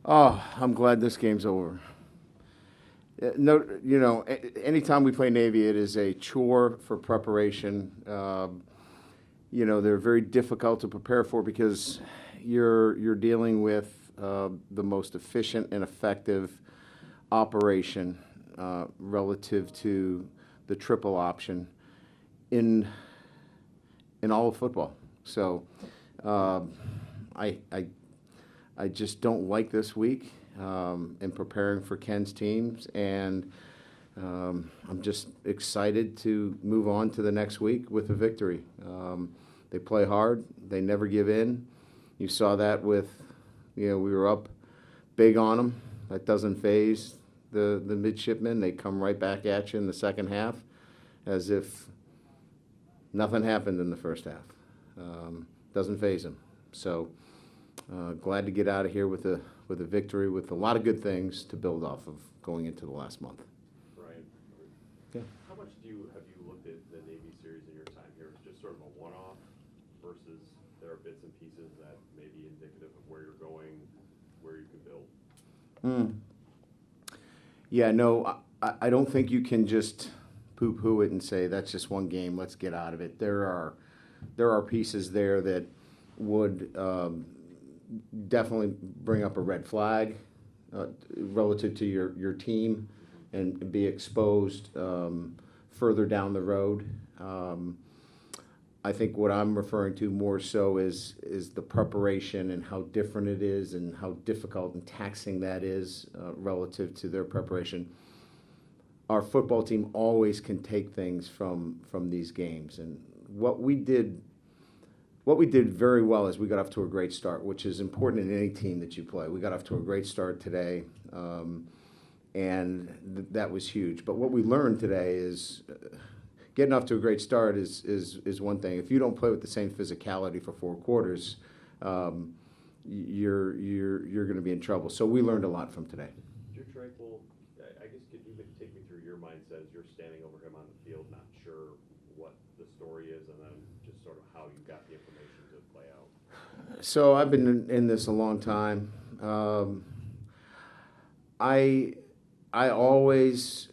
Oh, I'm glad this game's over. No, anytime we play Navy, it is a chore for preparation. They're very difficult to prepare for because you're dealing with the most efficient and effective operation relative to the triple option in all of football. So I just don't like this week in preparing for Ken's teams, and I'm just excited to move on to the next week with a victory. They play hard. They never give in. You saw that with, we were up big on them. That doesn't faze the midshipmen. They come right back at you in the second half as if nothing happened in the first half. Doesn't faze them. So glad to get out of here with a victory, with a lot of good things to build off of going into the last month. Ryan, yeah. How much have you looked at the Navy series in your time here as just sort of a one-off versus there are bits and pieces that may be indicative of where you're going, where you can build? Yeah, no, I don't think you can just poo-poo it and say that's just one game, let's get out of it. There are pieces there that would definitely bring up a red flag relative to your team and be exposed further down the road. I think what I'm referring to more so is the preparation and how different it is and how difficult and taxing that is relative to their preparation. Our football team always can take things from these games, and what we did very well is we got off to a great start, which is important in any team that you play. We got off to a great start today, and that was huge. But what we learned today is getting off to a great start is one thing. If you don't play with the same physicality for 4 quarters, you're going to be in trouble. So we learned a lot from today. Drew Tranquil, I guess could you take me through your mindset as you're standing over him on the field, not sure what the story is, and then just sort of how you got the information to play out? So I've been in this a long time. I always,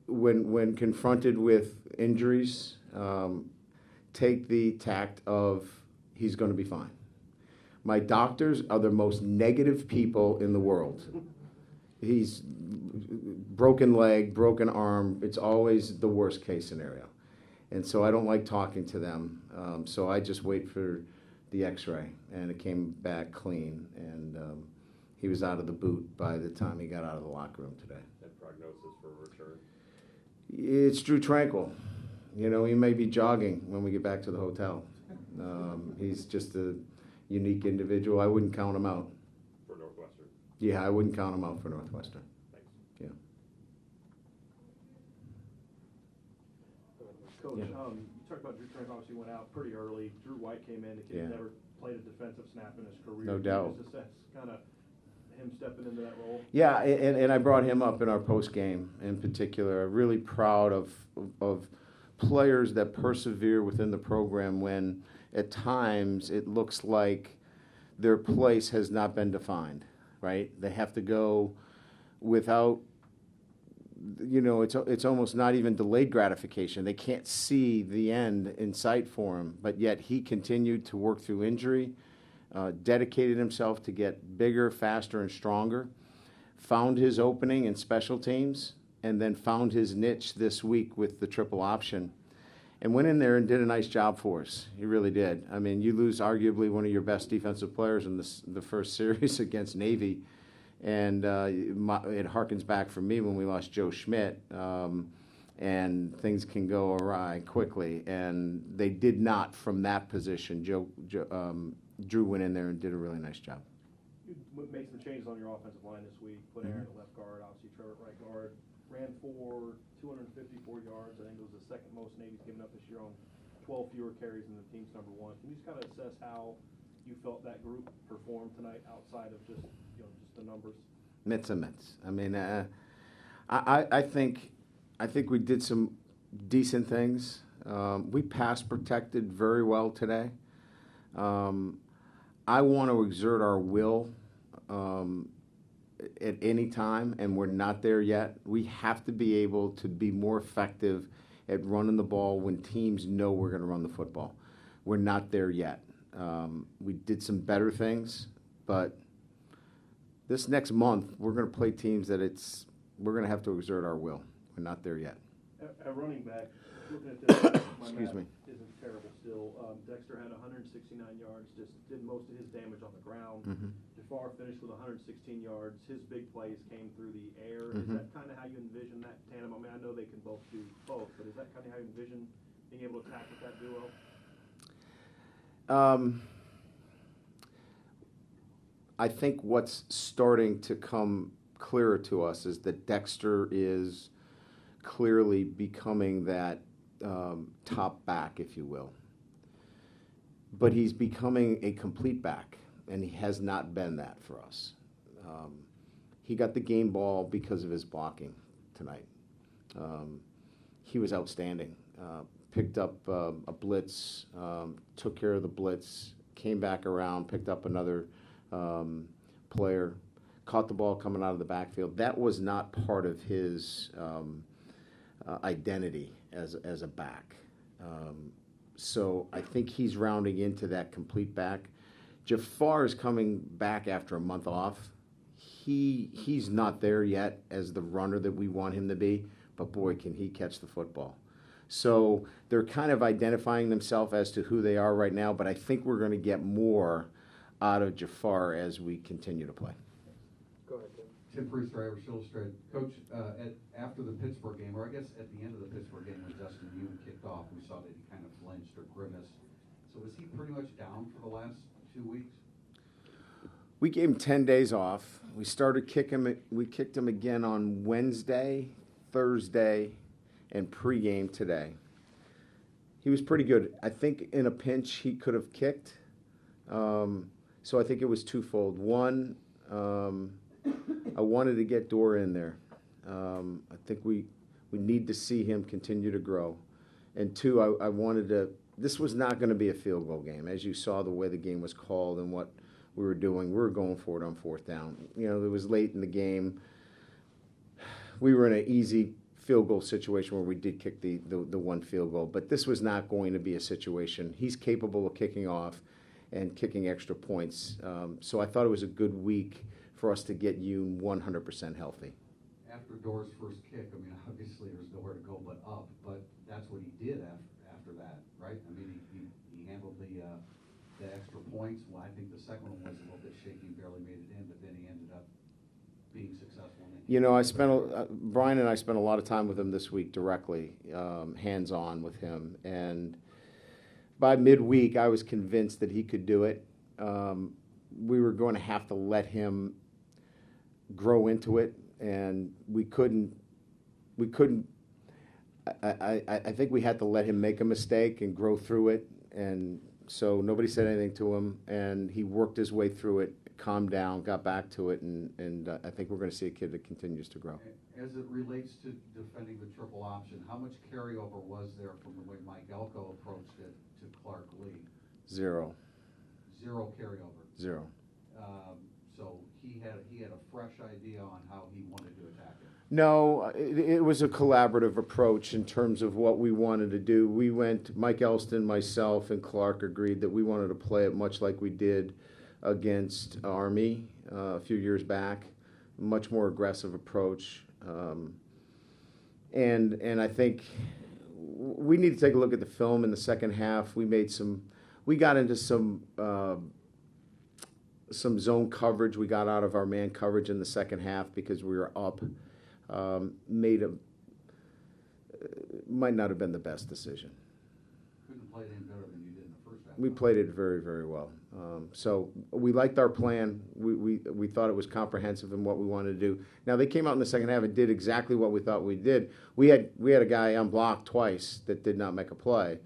when confronted with injuries, take the tact of he's going to be fine. My doctors are the most negative people in the world. He's broken leg, broken arm. It's always the worst case scenario. And so I don't like talking to them. So I just wait for the x-ray, and it came back clean. And he was out of the boot by the time he got out of the locker room today. And prognosis for return? It's Drew Tranquil. He may be jogging when we get back to the hotel. He's just a unique individual. I wouldn't count him out. For Northwestern? Yeah, I wouldn't count him out for Northwestern. Thanks. Yeah. Coach, Yeah. You talked about Drew Tranquil obviously went out pretty early. Drew White came in. The kid never played a defensive snap in his career. No doubt. Just assess kind of him stepping into that role? Yeah, and I brought him up in our post game in particular. I'm really proud of players that persevere within the program when at times it looks like their place has not been defined, right? They have to go without, it's almost not even delayed gratification. They can't see the end in sight for him, but yet he continued to work through injury, dedicated himself to get bigger, faster, and stronger, found his opening in special teams, and then found his niche this week with the triple option, and went in there and did a nice job for us. He really did. I mean, you lose arguably one of your best defensive players in the first series against Navy, and it harkens back for me when we lost Joe Schmidt, and things can go awry quickly, and they did not from that position. Drew went in there and did a really nice job. You made some changes on your offensive line this week. Put Aaron at left guard, obviously Trevor at right guard. Ran for 254 yards. I think it was the second most Navy's given up this year on 12 fewer carries than the team's number one. Can you just kind of assess how you felt that group performed tonight outside of just the numbers? Mitts and mitts. I mean, I think we did some decent things. We pass protected very well today. I want to exert our will at any time, and we're not there yet. We have to be able to be more effective at running the ball when teams know we're going to run the football. We're not there yet. We did some better things, but this next month we're going to play teams that we're going to have to exert our will. We're not there yet. At running back, looking at this, my Excuse math me. isn't terrible still. Dexter had 169 yards, just did most of his damage on the ground. Mhm. Jafar finished with 116 yards. His big plays came through the air. Is Mhm. that kind of how you envision that tandem? I mean, I know they can both do both, but is that kind of how you envision being able to attack with that duo? I think what's starting to come clearer to us is that Dexter is clearly becoming that top back, if you will. But he's becoming a complete back, and he has not been that for us. He got the game ball because of his blocking tonight. He was outstanding. Picked up a blitz, took care of the blitz, came back around, picked up another player, caught the ball coming out of the backfield. That was not part of his identity as a back. So I think he's rounding into that complete back. Jafar is coming back after a month off. He's not there yet as the runner that we want him to be, but boy, can he catch the football. So they're kind of identifying themselves as to who they are right now, but I think we're going to get more out of Jafar as we continue to play. Go ahead, Tim. Tim Priest, Irish Illustrated. Coach, after the Pittsburgh game, or I guess at the end of the Pittsburgh game when Justin Yoon kicked off, we saw that he kind of flinched or grimaced. So was he pretty much down for the last 2 weeks? We gave him 10 days off. We started kicking. We kicked him again on Wednesday, Thursday, and pregame today. He was pretty good. I think in a pinch he could have kicked. So I think it was twofold. One, I wanted to get Dora in there. I think we need to see him continue to grow. And two, I wanted to. This was not going to be a field goal game, as you saw the way the game was called and what we were doing. We were going for it on fourth down. You know, it was late in the game. We were in an easy field goal situation where we did kick the one field goal, but this was not going to be a situation. He's capable of kicking off and kicking extra points. So I thought it was a good week for us to get you 100% healthy. After Dora's first kick, I mean, obviously there's nowhere to go but up, but that's what he did after that, right? I mean, he handled the extra points. Well, I think the second one was a little bit shaky, barely made it in, but then he ended up being successful. You know, Brian and I spent a lot of time with him this week directly, hands-on with him. And by midweek, I was convinced that he could do it. We were going to have to let him grow into it, and we couldn't. I think we had to let him make a mistake and grow through it. And so nobody said anything to him, and he worked his way through it, calmed down, got back to it, and I think we're going to see a kid that continues to grow. As it relates to defending the triple option, how much carryover was there from the way Mike Elko approached it to Clark Lee? Zero. Zero carryover. Zero. So he had a fresh idea on how he wanted to attack it. No, it was a collaborative approach in terms of what we wanted to do. We went, Mike Elston, myself, and Clark agreed that we wanted to play it much like we did against Army a few years back, much more aggressive approach. And I think we need to take a look at the film in the second half. We got into some zone coverage. We got out of our man coverage in the second half because we were up. Might not have been the best decision. Couldn't play it any better than you did in the first half. We played it very, very well. So we liked our plan. We thought it was comprehensive in what we wanted to do. Now they came out in the second half and did exactly what we thought we did. We had a guy unblocked twice that did not make a play.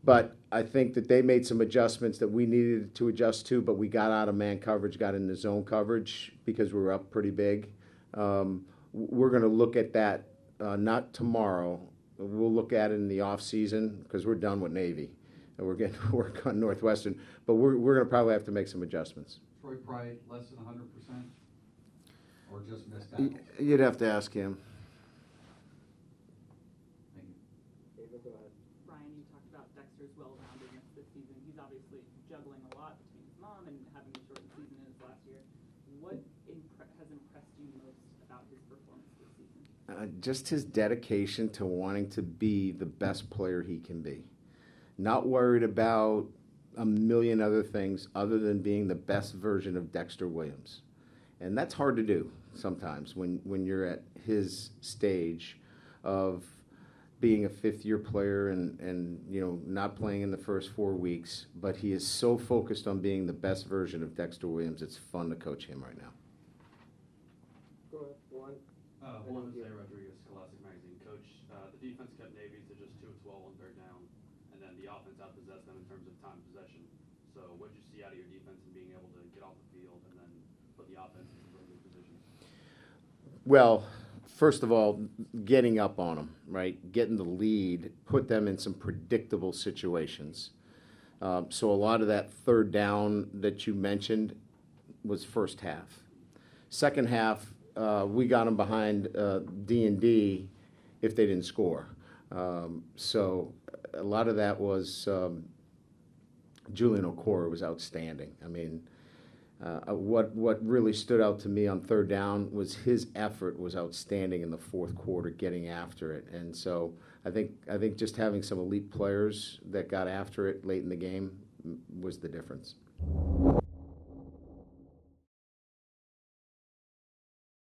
But I think that they made some adjustments that we needed to adjust to, but we got out of man coverage, got into zone coverage because we were up pretty big. We're going to look at that not tomorrow. We'll look at it in the off season because we're done with Navy and we're getting to work on Northwestern. But we're going to probably have to make some adjustments. Troy Pride less than 100%? Or just missed tackles? You'd have to ask him. Thank you. David, go ahead. Ryan, you talked about Dexter's well-roundedness this season. He's obviously juggling a lot between his mom and having a shortened season in his last year. What has impressed you most about his performance this season? Just his dedication to wanting to be the best player he can be. Not worried about a million other things other than being the best version of Dexter Williams. And that's hard to do sometimes when you're at his stage of being a fifth-year player and not playing in the first 4 weeks. But he is so focused on being the best version of Dexter Williams, it's fun to coach him right now. Go ahead, Juan. Juan Jose Rodriguez, Scholastic Magazine. Coach, the defense kept Navy to just 2 of 12 on third down, and then the offense outpossessed them in terms of time possession. So what did you see out of your defense in being able to get off the field and then put the offense in really good positions? Well, first of all, getting up on them, right? Getting the lead, put them in some predictable situations. So a lot of that third down that you mentioned was first half. Second half, we got them behind D&D if they didn't score. So a lot of that was Julian Okora was outstanding. I mean, what really stood out to me on third down was his effort was outstanding in the fourth quarter, getting after it. And so I think just having some elite players that got after it late in the game was the difference.